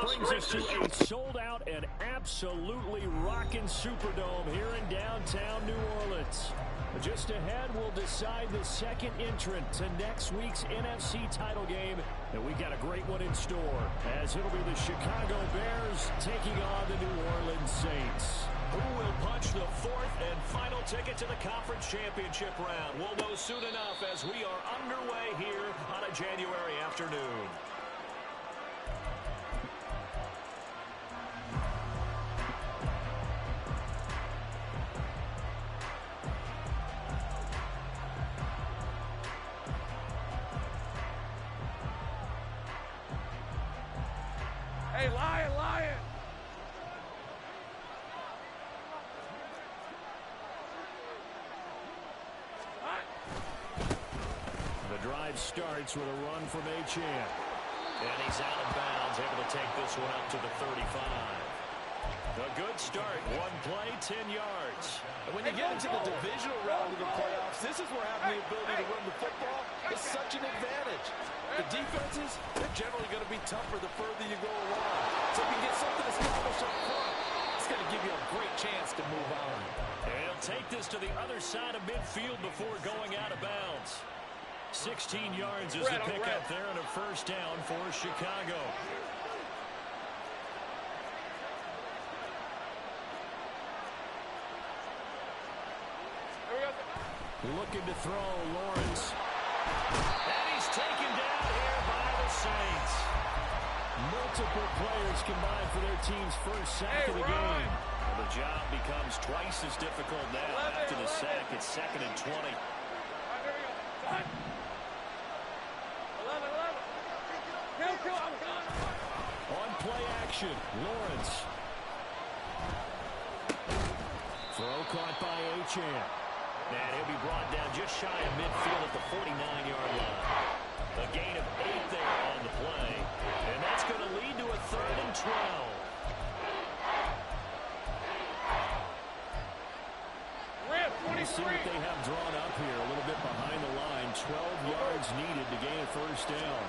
Brings us to a sold-out and absolutely rocking Superdome here in downtown New Orleans. Just ahead, we'll decide the second entrant to next week's NFC title game, and we got a great one in store, as it'll be the Chicago Bears taking on the New Orleans Saints. Who will punch the fourth and final ticket to the conference championship round? We'll know soon enough as we are underway here on a January afternoon. Hey, Lion! The drive starts with a run from Achane. And he's out of bounds, able to take this one up to the 35. A good start, one play, 10 yards. And when you get into the divisional round of the playoffs, this is where having the ability to run the football is such an advantage. The defenses, they're generally going to be tougher the further you go along. So if you get something established up front, it's going to give you a great chance to move on. And he'll take this to the other side of midfield before going out of bounds. 16 yards is the pickup there and a first down for Chicago. Looking to throw, Lawrence. And he's taken down here by the Saints. Multiple players combined for their team's first sack of the game. Well, the job becomes twice as difficult now after the sack. It's 2nd and 20. On play action, Lawrence. Throw caught by Achane. And he'll be brought down just shy of midfield at the 49-yard line. A gain of 8 there on the play. And that's going to lead to a 3rd and 12. Let's see what they have drawn up here. A little bit behind the line. 12 yards needed to gain a first down.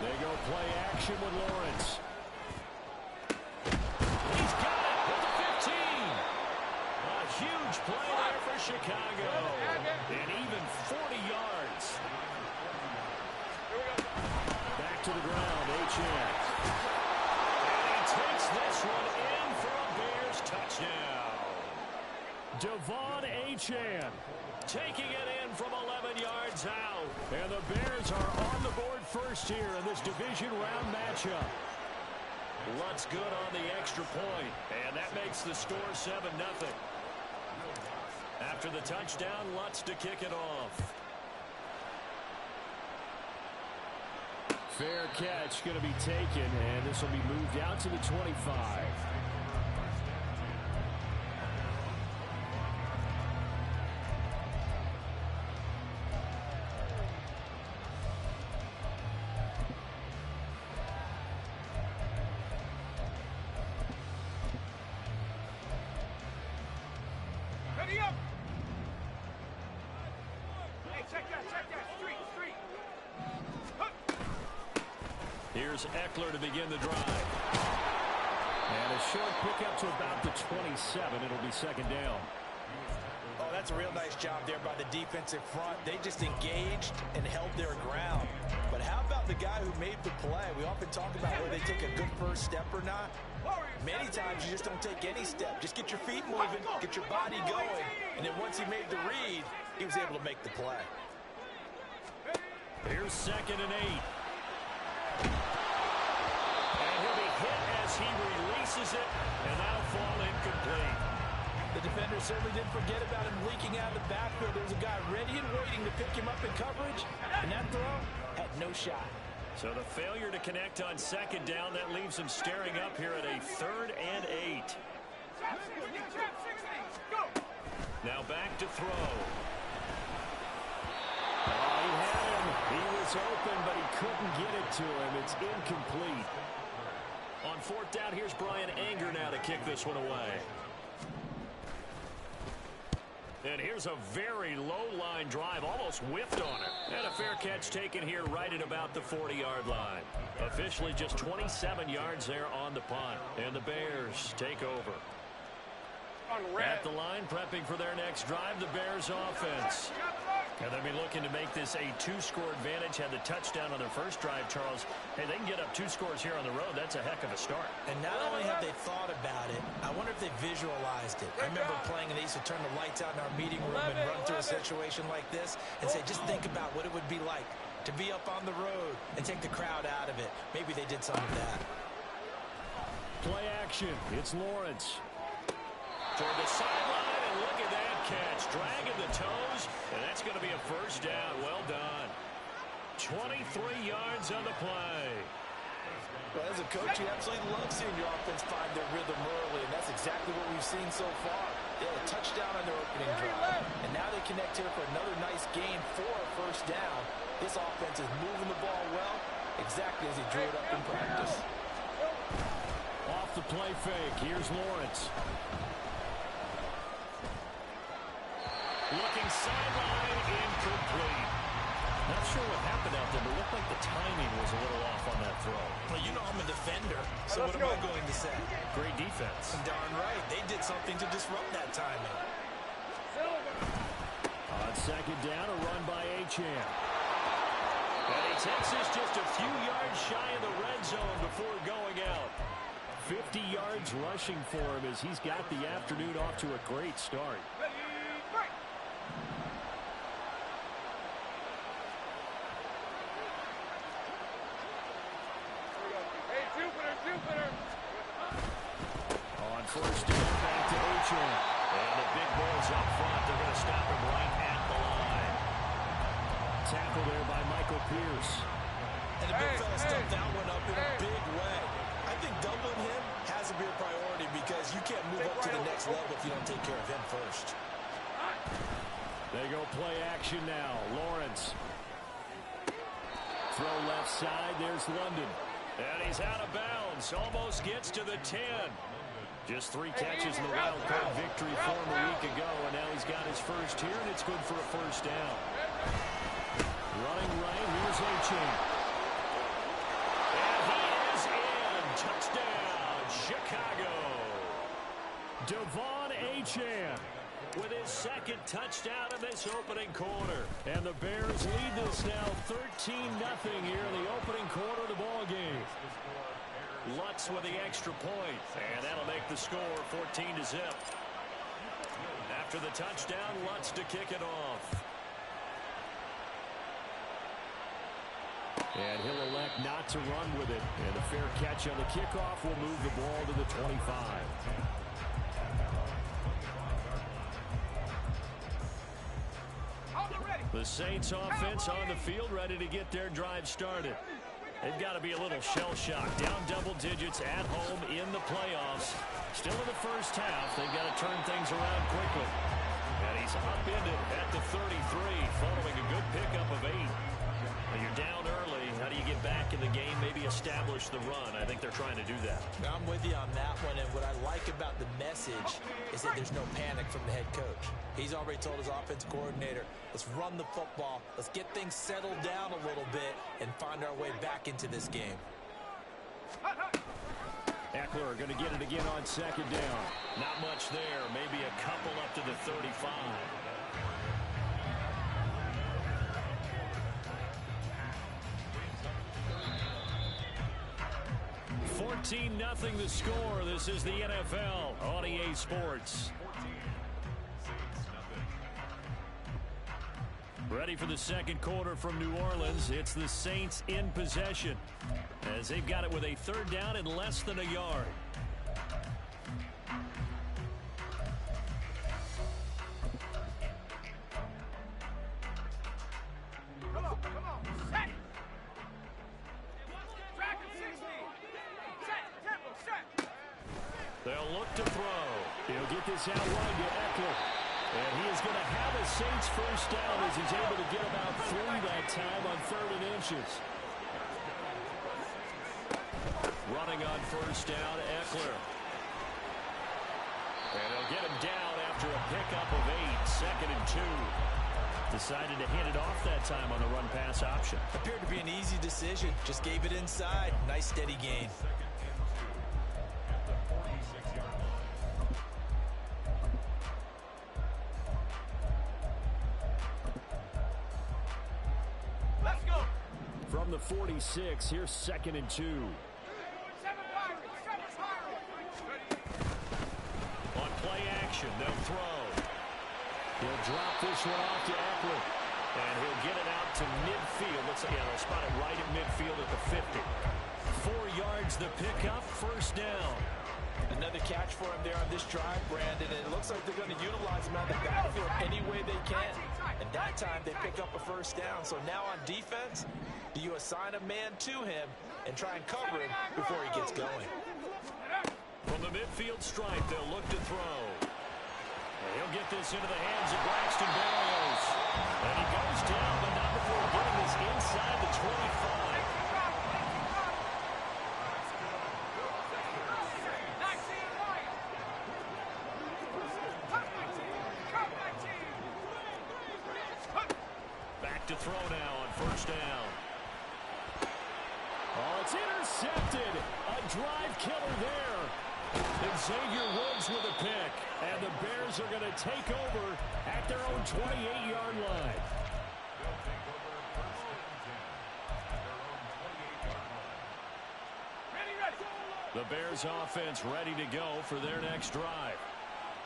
They go play action with Lawrence. He's got it at the 15. A huge play there for Chicago. And even 40 yards. Back to the ground, Achane. And he takes this one in for a Bears touchdown. Devon Achane taking it in from 11 yards out. And the Bears are on the board first here in this division round matchup. Lutz good on the extra point, and that makes the score 7-0. After the touchdown, Lutz to kick it off. Fair catch going to be taken, and this will be moved out to the 25. Here's Eckler to begin the drive. And a short pickup to about the 27. It'll be 2nd down. Oh, that's a real nice job there by the defensive front. They just engaged and held their ground. But how about the guy who made the play? We often talk about whether they take a good first step or not. Many times you just don't take any step. Just get your feet moving, get your body going. And then once he made the read, he was able to make the play. Here's 2nd and 8. And he'll be hit as he releases it, and that'll fall incomplete. The defender certainly didn't forget about him leaking out of the backfield. There was a guy ready and waiting to pick him up in coverage, and that throw had no shot. So the failure to connect on second down, that leaves them staring up here at a 3rd and 8. Now back to throw. Oh, he had him. He was open, but he couldn't get it to him. It's incomplete. On 4th down, here's Brian Anger now to kick this one away. And here's a very low-line drive, almost whiffed on it. And a fair catch taken here right at about the 40-yard line. Officially just 27 yards there on the punt. And the Bears take over. At the line, prepping for their next drive, the Bears offense. And they'll be looking to make this a 2-score advantage. Had the touchdown on their first drive, Charles. Hey, they can get up 2 scores here on the road. That's a heck of a start. And not only have they thought about it, I wonder if they visualized it. I remember playing and they used to turn the lights out in our meeting room and run through a situation like this and say, just think about what it would be like to be up on the road and take the crowd out of it. Maybe they did some of that. Play action. It's Lawrence. Toward the sideline, and look at that catch. Dragging the toes, and that's going to be a first down. Well done. 23 yards on the play. Well, as a coach, you absolutely love seeing your offense find their rhythm early, and that's exactly what we've seen so far. They had a touchdown on their opening drive, and now they connect here for another nice gain for a first down. This offense is moving the ball well, exactly as he drew it up in practice. Off the play fake, here's Lawrence. Looking sideline, incomplete. Not sure what happened out there, but it looked like the timing was a little off on that throw. Well, you know I'm a defender, so what am I going to say? Great defense. Darn right. They did something to disrupt that timing. On second down, a run by Achane. And he takes this just a few yards shy of the red zone before going out. 50 yards rushing for him as he's got the afternoon off to a great start. On first down, back to Achane. And the big boys up front. They're going to stop him right at the line. Tackle there by Michael Pierce. And the big fella stuffed that one up in a big way. I think doubling him has to be a priority because you can't move up to the next level if you don't take care of him first. They go play action now. Lawrence. Throw left side. There's London. And he's out of bounds. Almost gets to the 10. Just 3 catches in the wild card victory for him a week ago. And now he's got his first here, and it's good for a first down. Running right. Here's Achane. And he is in. Touchdown, Chicago. Devon Achane with his second touchdown in this opening quarter. And the Bears lead this now 13-0 here in the opening quarter of the ball game. Lutz with the extra point, and that'll make the score 14-0. After the touchdown, Lutz to kick it off. And he'll elect not to run with it. And a fair catch on the kickoff will move the ball to the 25. The Saints offense on the field, ready to get their drive started. They've got to be a little shell-shocked. Down double digits at home in the playoffs. Still in the first half. They've got to turn things around quickly. And he's upended at the 33 following a good pickup of 8. When you're down early, how do you get back in the game, maybe establish the run? I think they're trying to do that. I'm with you on that one, and what I like about the message is that there's no panic from the head coach. He's already told his offense coordinator, let's run the football, let's get things settled down a little bit, and find our way back into this game. Eckler going to get it again on second down. Not much there, maybe a couple up to the 35. 14-0 the score. This is the NFL on EA Sports. Ready for the second quarter from New Orleans. It's the Saints in possession as they've got it with a third down and less than a yard. They'll look to throw. He'll get this out wide to Eckler. And he is going to have a Saints first down as he's able to get about 3 that time on 3rd and inches. Running on first down, Eckler. And they'll get him down after a pickup of 8, 2nd and 2. Decided to hand it off that time on the run-pass option. Appeared to be an easy decision. Just gave it inside. Nice steady gain. Let's go. From the 46, here's 2nd and 2. On play action, they'll throw. He'll drop this one off to Eckler. And he'll get it out to midfield. They'll spot it right at midfield at the 50. 4 yards the pickup, first down. Another catch for him there on this drive, Brandon. And it looks like they're going to utilize him on the backfield any way they can. And that time they pick up a first down. So now on defense, do you assign a man to him and try and cover him before he gets going? From the midfield stripe, they'll look to throw. And he'll get this into the hands of Braxton Berrios. And he goes down, but not before getting this inside the 25. Back to throw now on first down. Oh, it's intercepted. A drive killer there. And Xavier Woods with a pick. And the Bears are going to take over at their own 28-yard line. The Bears offense ready to go for their next drive.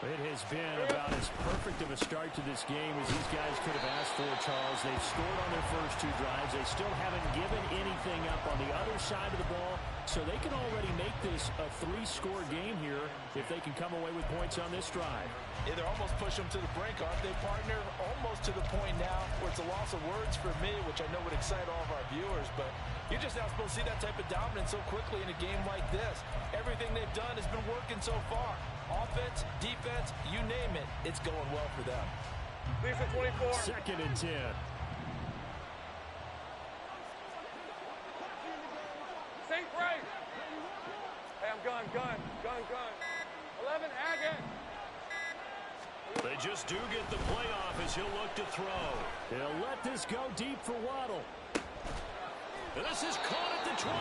It has been about as perfect of a start to this game as these guys could have asked for, Charles. They've scored on their first 2 drives. They still haven't given anything up on the other side of the ball, so they can already make this a 3-score game here if they can come away with points on this drive. Yeah, they're almost pushing them to the brink, aren't they, partner? Almost to the point now where it's a loss of words for me, which I know would excite all of our viewers, but you're just not supposed to see that type of dominance so quickly in a game like this. Everything they've done has been working so far. Offense, defense, you name it, it's going well for them. Leave for 24. 2nd and 10. Safe right. Hey, I'm gun. 11, Haggett. They just do get the playoff as he'll look to throw. He'll let this go deep for Waddle. And this is caught at the 20.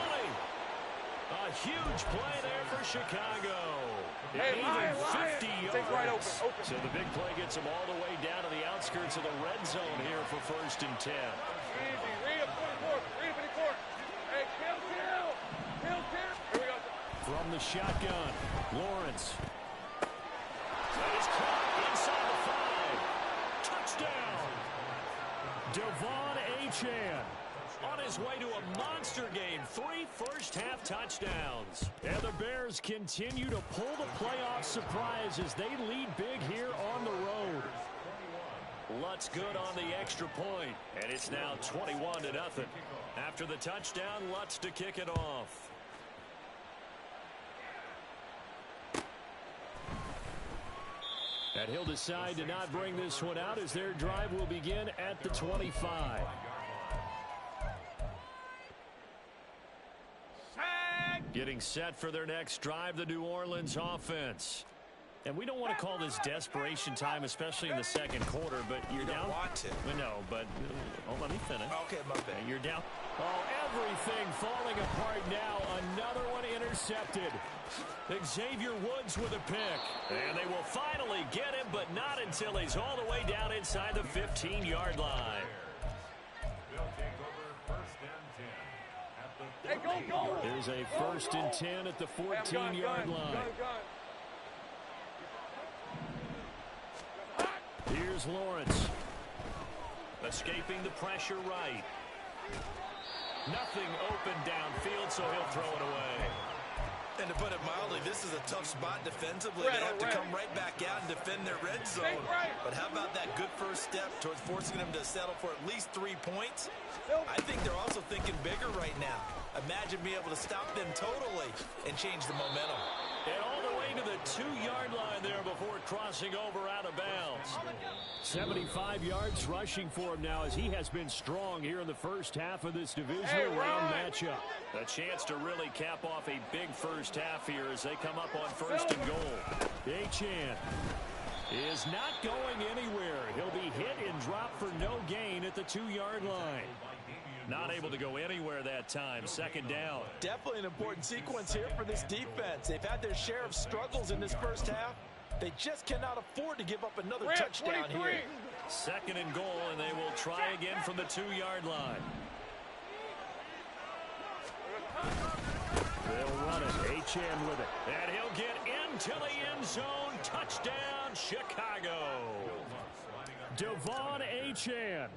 A huge play there for Chicago. Hey, Even 50 yards. Take right open. So the big play gets him all the way down to the outskirts of the red zone here for 1st and 10. Easy. Read up 24. Hey, kill. Here we go. From the shotgun, Lawrence. That is caught inside the 5. Touchdown. Devon Achane. On his way to a monster game, 3 first-half touchdowns. And the Bears continue to pull the playoff surprise as they lead big here on the road. Lutz good on the extra point, and it's now 21-0. After the touchdown, Lutz to kick it off. And he'll decide to not bring this one out as their drive will begin at the 25. Getting set for their next drive, the New Orleans offense. And we don't want to call this desperation time, especially in the second quarter, but you're down. You don't want to. No, but let me finish. Okay, my bad. You're down. Oh, everything falling apart now. Another one intercepted. Xavier Woods with a pick. And they will finally get him, but not until he's all the way down inside the 15-yard line. Hey, go. There's a 1st and 10 at the 14-yard line. Here's Lawrence. Escaping the pressure right. Nothing open downfield, so he'll throw it away. And to put it mildly, this is a tough spot defensively. They have to come right back out and defend their red zone. But how about that good first step towards forcing them to settle for at least 3 points? I think they're also thinking bigger right now. Imagine being able to stop them totally and change the momentum. And all the way to the 2-yard line there before crossing over out of bounds. 75 yards rushing for him now as he has been strong here in the first half of this divisional round matchup. A chance to really cap off a big first half here as they come up on 1st and goal. Achane is not going anywhere. He'll be hit and dropped for no gain at the 2-yard line. Not able to go anywhere that time. 2nd down. Definitely an important sequence here for this defense. They've had their share of struggles in this first half. They just cannot afford to give up another touchdown here. 2nd and goal, and they will try again from the 2-yard line. They'll run it. Achane with it. And he'll get into the end zone. Touchdown, Chicago. Devon Achane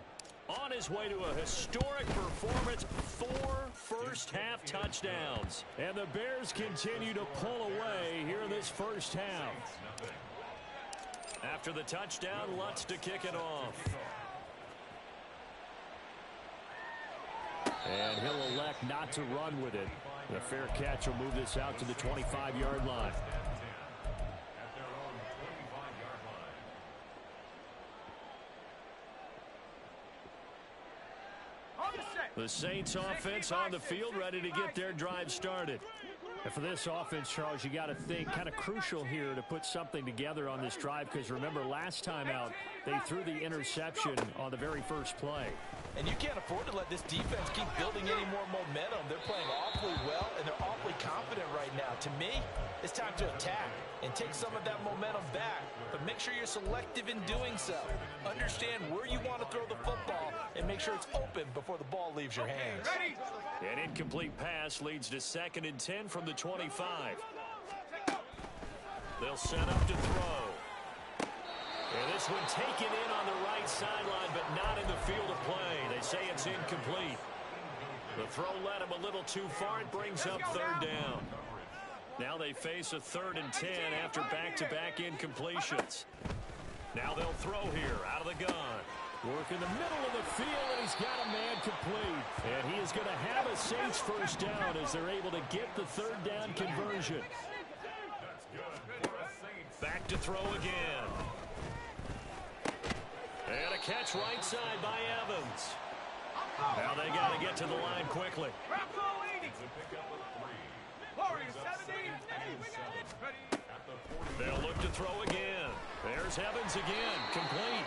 on his way to a historic performance, 4 first-half touchdowns. And the Bears continue to pull away here in this first half. After the touchdown, Lutz to kick it off. And he'll elect not to run with it. The fair catch will move this out to the 25-yard line. The Saints offense on the field, ready to get their drive started. And for this offense, Charles, you got to think kind of crucial here to put something together on this drive, because remember last time out they threw the interception on the very first play. And you can't afford to let this defense keep building any more momentum. They're playing awfully well, and they're awfully confident right now. To me, it's time to attack and take some of that momentum back. But make sure you're selective in doing so. Understand where you want to throw the football and make sure it's open before the ball leaves your hands. An incomplete pass leads to 2nd and 10 from the 25. They'll set up to throw. And this one taken in on the right sideline, but not in the field of play. They say it's incomplete. The throw led him a little too far. It brings up 3rd down. Now they face a 3rd and 10 after back-to-back incompletions. Now they'll throw here out of the gun. Work in the middle of the field, and he's got a man complete. And he is going to have a Saints first down as they're able to get the 3rd down conversion. Back to throw again. And a catch right side by Evans. Now they got to get to the line quickly. They'll look to throw again. There's Evans again, complete.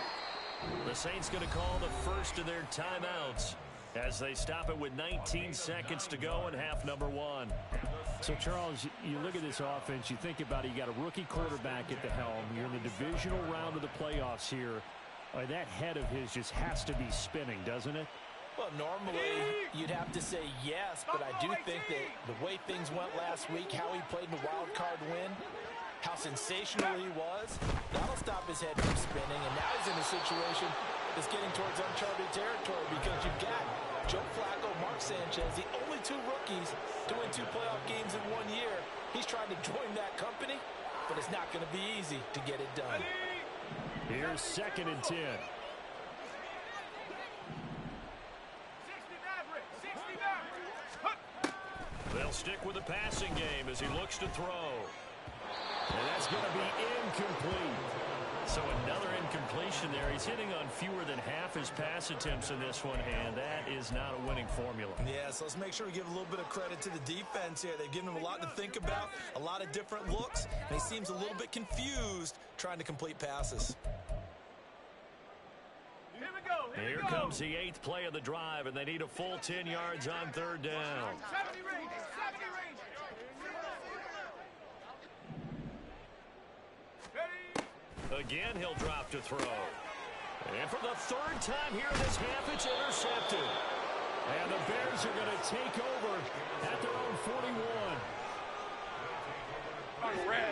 The Saints going to call the first of their timeouts as they stop it with 19 seconds to go in half number 1. So, Charles, you look at this offense, you think about it, you got a rookie quarterback at the helm. You're in the divisional round of the playoffs here. That head of his just has to be spinning, doesn't it? Well, normally you'd have to say yes, but I do think that the way things went last week, how he played in the wild card win, how sensational he was, that'll stop his head from spinning. And now he's in a situation that's getting towards uncharted territory because you've got Joe Flacco, Mark Sanchez, the only 2 rookies to win 2 playoff games in 1 year. He's trying to join that company, but it's not going to be easy to get it done. Here's 2nd and 10. They'll stick with the passing game as he looks to throw. And that's going to be incomplete. So another incompletion there. He's hitting on fewer than half his pass attempts in this one, and that is not a winning formula. Yeah, so let's make sure we give a little bit of credit to the defense here. They've given him a lot to think about, a lot of different looks, and he seems a little bit confused trying to complete passes. Here comes the 8th play of the drive, and they need a full 10 yards on 3rd down. Again, he'll drop to throw. And for the 3rd time here in this half, it's intercepted. And the Bears are going to take over at their own 41.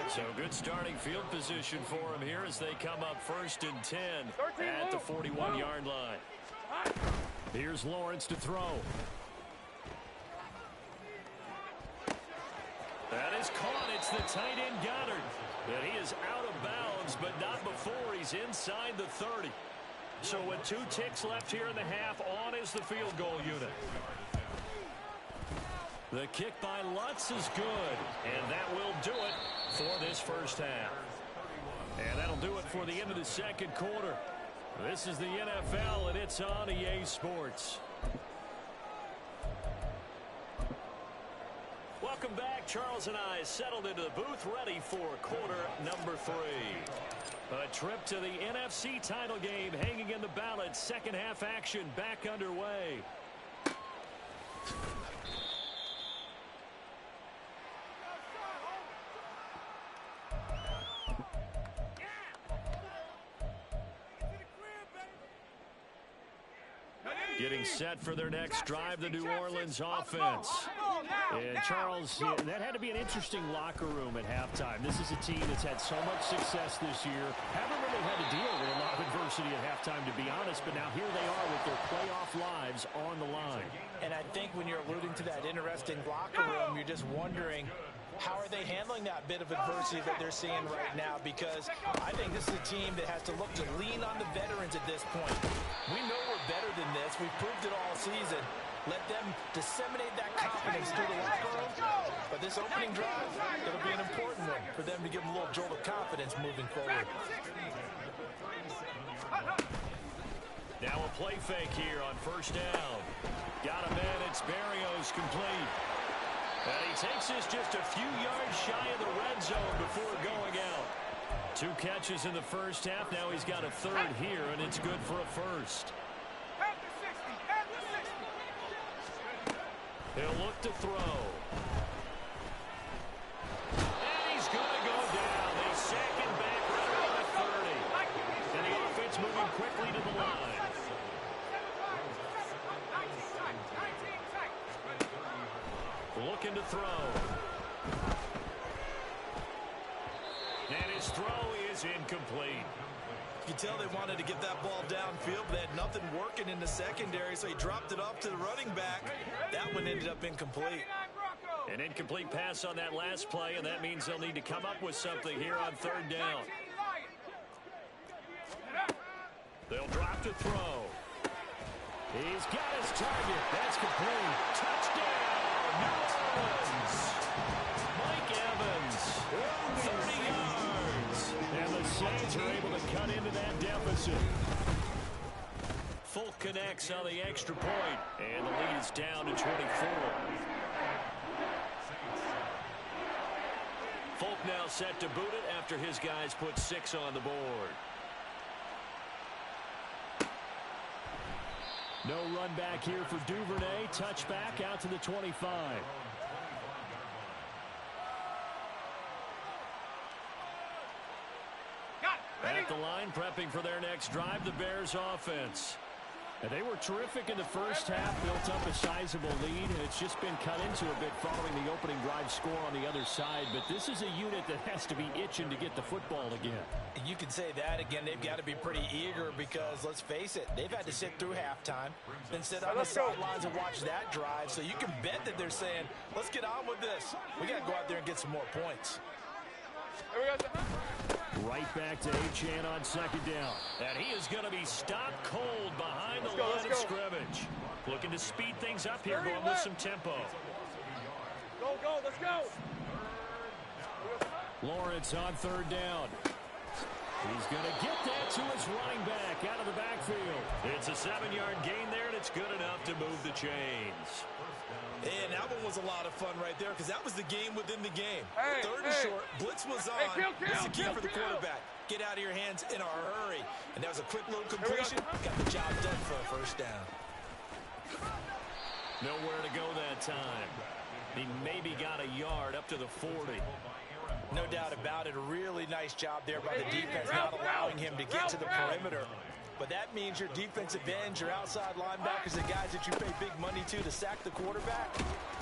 So good starting field position for him here as they come up 1st and 10 at the 41-yard line. Here's Lawrence to throw. That is caught. It's the tight end Goddard. And he is out of bounds, but not before he's inside the 30. So with 2 ticks left here in the half, on is the field goal unit. The kick by Lutz is good, and that will do it for this first half. And that'll do it for the end of the second quarter. This is the NFL, and it's on EA Sports. Welcome back. Charles and I settled into the booth, ready for quarter number 3. A trip to the NFC title game hanging in the balance. Second half action back underway. Getting set for their next drive, the New Orleans offense. And Charles, that had to be an interesting locker room at halftime. This is a team that's had so much success this year. Haven't really had to deal with a lot of adversity at halftime, to be honest, but now here they are with their playoff lives on the line. And I think when you're alluding to that interesting locker room, you're just wondering, how are they handling that bit of adversity that they're seeing right now? Because I think this is a team that has to look to lean on the veterans at this point. We know we're better than this. We've proved it all season. Let them disseminate that confidence through the locker room. But this opening drive, it'll be an important one for them to give them a little jolt of confidence moving forward. Now a play fake here on first down. Got a man. It's Berrios complete. And he takes this just a few yards shy of the red zone before going out. 2 catches in the first half. Now he's got a third here, and it's good for a first. He'll look to throw. And he's going to go down. They sack him back right around the 30. And the offense moving quickly to the line. Looking to throw. And his throw is incomplete. You can tell they wanted to get that ball downfield, but they had nothing working in the secondary, so he dropped it off to the running back. That one ended up incomplete. An incomplete pass on that last play, and that means they'll need to come up with something here on third down. They'll drop to throw. He's got his target. That's complete. Touchdown, New Orleans. Mike Evans, 30 yards. And the Saints are able to cut into that deficit. Folk connects on the extra point, and the lead is down to 24. Folk now set to boot it after his guys put 6 on the board. No run back here for Duvernay. Touchback out to the 25. At the line, prepping for their next drive, the Bears offense. And they were terrific in the first half, built up a sizable lead. It's just been cut into a bit following the opening drive score on the other side. But this is a unit that has to be itching to get the football again. You can say that again. They've got to be pretty eager because, let's face it, they've had to sit through halftime, then sit on the sidelines and watch that drive. So you can bet that they're saying, let's get on with this. We got to go out there and get some more points. Right back to Achane on second down. And he is going to be stopped cold behind the line of scrimmage. Looking to speed things up here, going with some tempo. Go, let's go. Lawrence on third down. He's going to get that to his running back out of the backfield. It's a 7-yard gain there, and it's good enough to move the chains. And that one was a lot of fun right there because that was the game within the game. Third and short, blitz was on. That's the key for the quarterback. Get out of your hands in a hurry. And that was a quick little completion. Got the job done for a first down. Nowhere to go that time. He maybe got a yard up to the 40. No doubt about it. A really nice job there by the defense, not allowing him to get to the perimeter. But that means your defensive ends, your outside linebackers, the guys that you pay big money to sack the quarterback,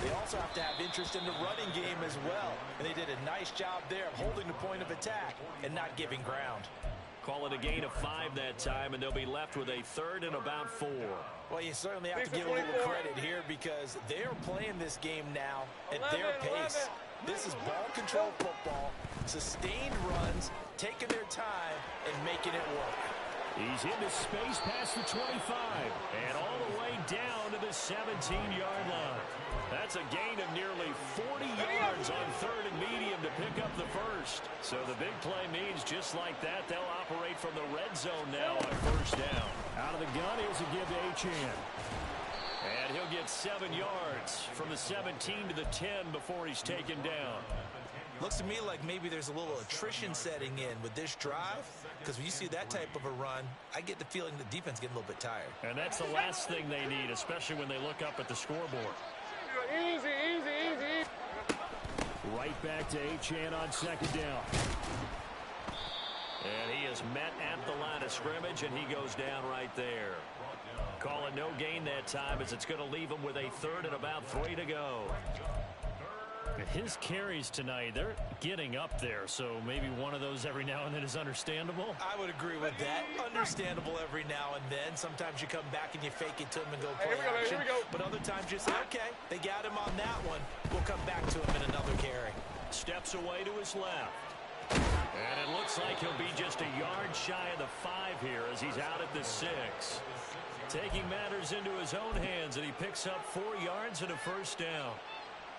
they also have to have interest in the running game as well. And they did a nice job there of holding the point of attack and not giving ground. Call it a gain of 5 that time, and they'll be left with a third and about 4. Well, you certainly have to give a little credit here because they're playing this game now at their pace. This is ball control football, sustained runs, taking their time and making it work. He's into space past the 25 and all the way down to the 17-yard line. That's a gain of nearly 40 yards on third and medium to pick up the first. So the big play means just like that, they'll operate from the red zone now on first down. Out of the gun, here's a give to Achane. And he'll get 7 yards from the 17 to the 10 before he's taken down. Looks to me like maybe there's a little attrition setting in with this drive, because when you see that type of a run, I get the feeling the defense getting a little bit tired. And that's the last thing they need, especially when they look up at the scoreboard. Easy, easy, easy. Right back to Achane on second down. And he is met at the line of scrimmage, and he goes down right there. Call it no gain that time, as it's going to leave him with a third and about 3 to go. His carries tonight, they're getting up there, so maybe one of those every now and then is understandable. I would agree with that. Understandable every now and then. Sometimes you come back and you fake it to him and go play action. But other times you say, okay, they got him on that one. We'll come back to him in another carry. Steps away to his left. And it looks like he'll be just a yard shy of the 5 here as he's out at the 6. Taking matters into his own hands, and he picks up 4 yards and a first down.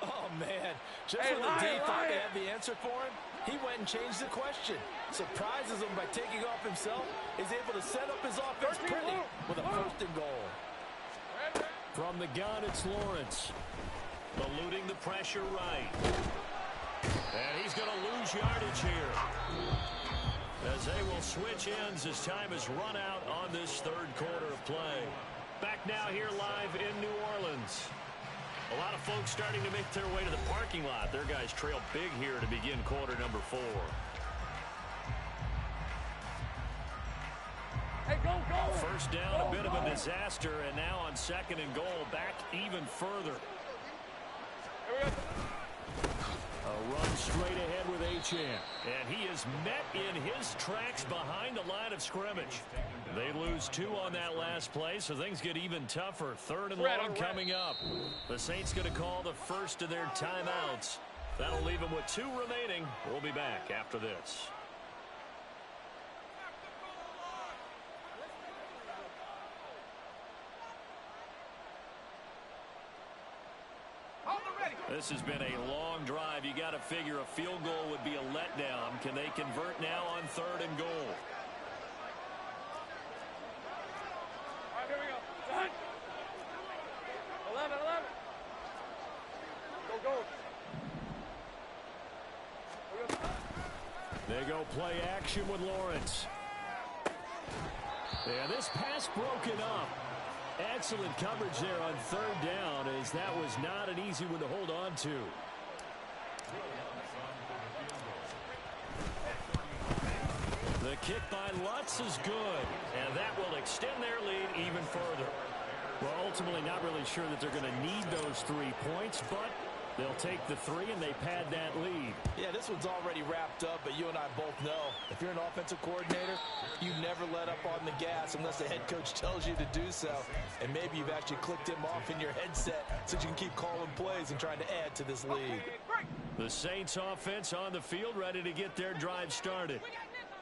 Oh, man. Just when the D thought they had the answer for him, he went and changed the question. Surprises him by taking off himself. Is able to set up his offense pretty with a first and goal. From the gun, it's Lawrence. Eluding the pressure right. And he's going to lose yardage here, as they will switch ends as time is run out on this third quarter of play. Back now here live in New Orleans. A lot of folks starting to make their way to the parking lot. Their guys trail big here to begin quarter number 4. Hey, go, go. First down, a bit of a disaster, and now on second and goal, back even further. A run straight ahead with Achane. And he is met in his tracks behind the line of scrimmage. They lose 2 on that last play, so things get even tougher. Third and long coming up. The Saints going to call the first of their timeouts. That'll leave them with 2 remaining. We'll be back after this. This has been a long drive. You got to figure a field goal would be a letdown. Can they convert now on third and goal? All right, here we go. Done. 11, 11. Go, go. They go play action with Lawrence. Yeah, this pass broken up. Excellent coverage there on third down, as that was not an easy one to hold on to. The kick by Lutz is good, and that will extend their lead even further. Well, ultimately not really sure that they're going to need those 3 points, but they'll take the 3 and they pad that lead. Yeah, this one's already wrapped up, but you and I both know if you're an offensive coordinator, you never let up on the gas unless the head coach tells you to do so. And maybe you've actually clicked him off in your headset so you can keep calling plays and trying to add to this lead. The Saints offense on the field, ready to get their drive started.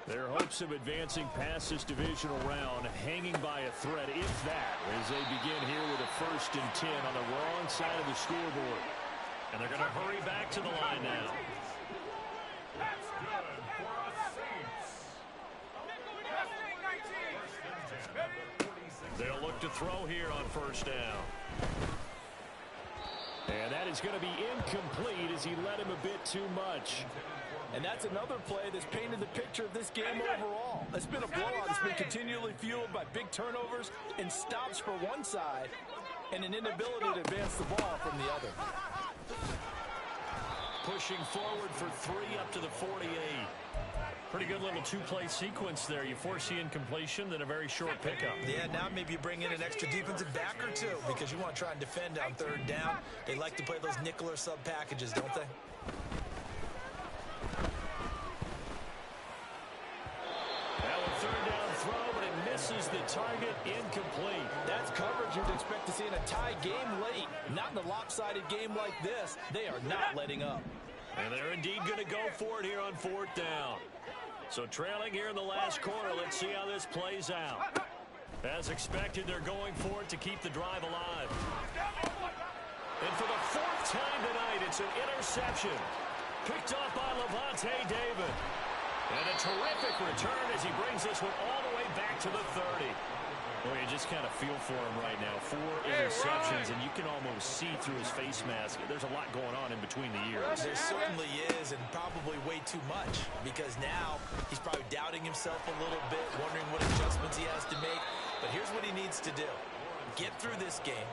Their hopes of advancing past this divisional round hanging by a thread, if that, as they begin here with a 1st and 10 on the wrong side of the scoreboard. And they're going to hurry back to the line now. They'll look to throw here on first down. And that is going to be incomplete as he led him a bit too much. And that's another play that's painted the picture of this game overall. It's been a blowout. It's been continually fueled by big turnovers and stops for one side and an inability to advance the ball from the other. Pushing forward for 3 up to the 48. Pretty good little 2-play sequence there. You force the incompletion, then a very short pickup. Yeah, now maybe you bring in an extra defensive back or 2 because you want to try and defend on third down. They like to play those nickel or sub packages, don't they? Now a third down throw, but it misses the target. Incomplete. That's coverage you'd expect to see in a tie game late. Not in a lopsided game like this. They are not letting up. And they're indeed going to go for it here on 4th down. So trailing here in the last quarter. Let's see how this plays out. As expected, they're going for it to keep the drive alive. And for the fourth time tonight, it's an interception. Picked off by Lavonte David. And a terrific return as he brings this one all the way back to the 30. Well, you just kind of feel for him right now. 4 interceptions, and you can almost see through his face mask. There's a lot going on in between the ears. There certainly is, and probably way too much, because now he's probably doubting himself a little bit, wondering what adjustments he has to make. But here's what he needs to do. Get through this game,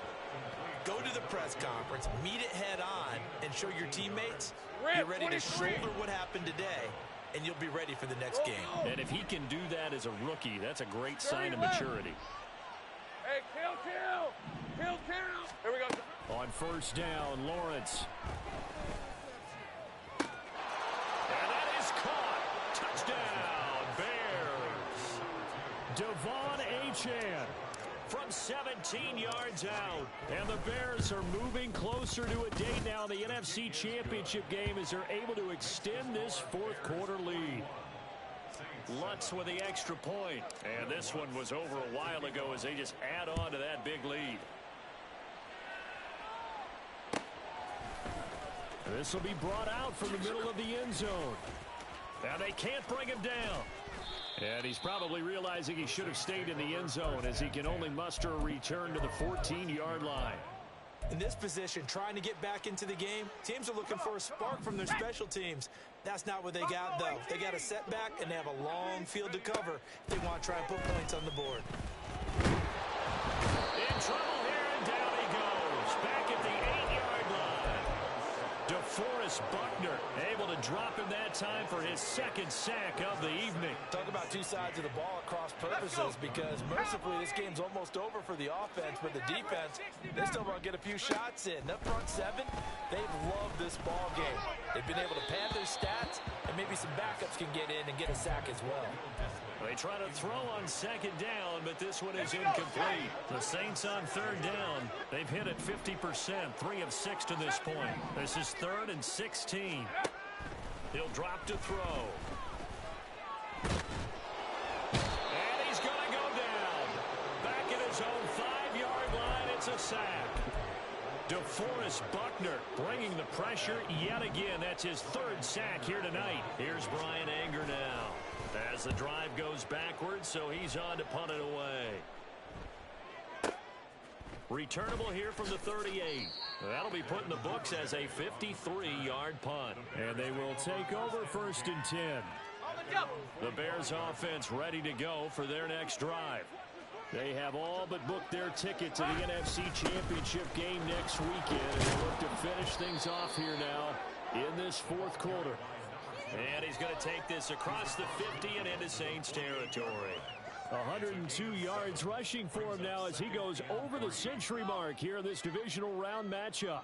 go to the press conference, meet it head on, and show your teammates you're ready to shoulder what happened today, and you'll be ready for the next game. And if he can do that as a rookie, that's a great sign of maturity. Hey, kill. Here we go. On first down, Lawrence. And that is caught. Touchdown, Bears. Devon Achane from 17 yards out. And the Bears are moving closer to a date now in the NFC Championship game as they're able to extend this fourth quarter lead. Lutz with the extra point. And this one was over a while ago as they just add on to that big lead. This will be brought out from the middle of the end zone. Now they can't bring him down. And he's probably realizing he should have stayed in the end zone as he can only muster a return to the 14-yard line. In this position, trying to get back into the game, teams are looking for a spark from their special teams. That's not what they got, though. They got a setback, and they have a long field to cover if they want to try and put points on the board. In trouble here, and down he goes. Back at the 8-yard line. DeForest Buckner able to drop him that time for his second sack of the evening. Talk about two sides of the ball at cross purposes, because mercifully this game's almost over for the offense, but the defense, they still want to get a few shots in. That front seven, they've loved this ball game. They've been able to pad their stats, and maybe some backups can get in and get a sack as well. They try to throw on second down, but this one is incomplete. The Saints on third down. They've hit it 50%, 3 of 6 to this point. This is 3rd and 16. He'll drop to throw. And he's going to go down. Back at his own 5-yard line, it's a sack. DeForest Buckner bringing the pressure yet again. That's his 3rd sack here tonight. Here's Bryan Anger now. As the drive goes backwards, so he's on to punt it away. Returnable here from the 38. That'll be put in the books as a 53-yard punt. And they will take over 1st and 10. The Bears offense ready to go for their next drive. They have all but booked their ticket to the NFC Championship game next weekend. And they look to finish things off here now in this fourth quarter. And he's going to take this across the 50 and into Saints territory. 102 yards rushing for him now as he goes over the century mark here in this divisional round matchup.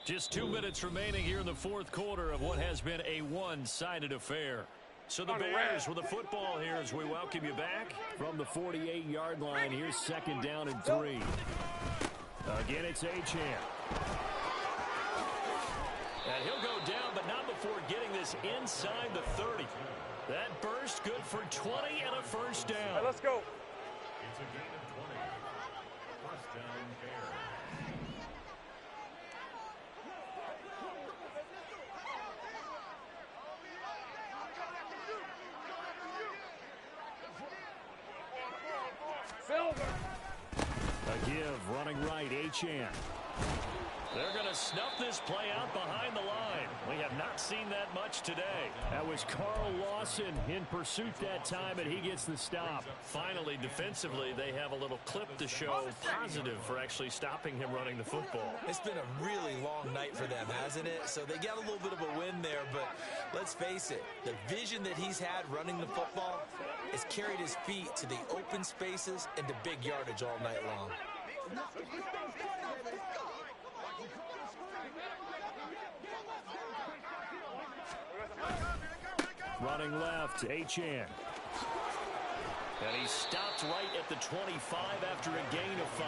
Just 2 minutes remaining here in the fourth quarter of what has been a one-sided affair. So the Bears with the football here as we welcome you back from the 48-yard line. Here's 2nd down and 3. Again, it's Achane. And he'll go down, but not before getting this inside the 30. That burst good for 20 and a first down. All right, let's go. It's a gain of 20. First down, Bears. Silver. A give, running right, Achane. They're going to snuff this play out behind the line. We have not seen that much today. That was Carl Lawson in pursuit that time, and he gets the stop. Finally, defensively, they have a little clip to show positive for actually stopping him running the football. It's been a really long night for them, hasn't it? So they got a little bit of a win there, but let's face it, the vision that he's had running the football has carried his feet to the open spaces and to big yardage all night long. Running left, Achane. And he stopped right at the 25 after a gain of 5.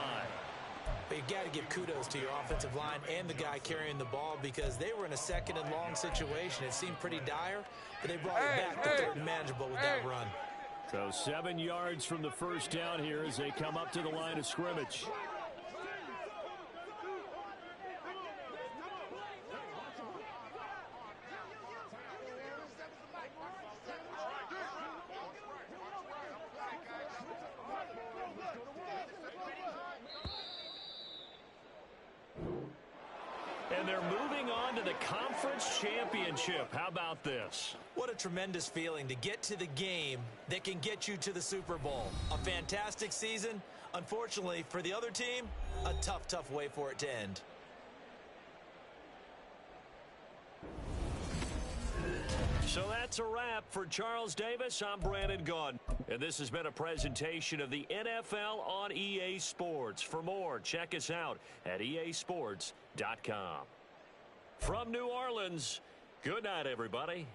But you got to give kudos to your offensive line and the guy carrying the ball because they were in a second and long situation. It seemed pretty dire, but they brought it back to third and manageable with that run. So 7 yards from the first down here as they come up to the line of scrimmage. And they're moving on to the conference championship. How about this? What a tremendous feeling to get to the game that can get you to the Super Bowl. A fantastic season. Unfortunately, for the other team, a tough, tough way for it to end. So that's a wrap for Charles Davis. I'm Brandon Gaudin. And this has been a presentation of the NFL on EA Sports. For more, check us out at easports.com. From New Orleans, good night, everybody.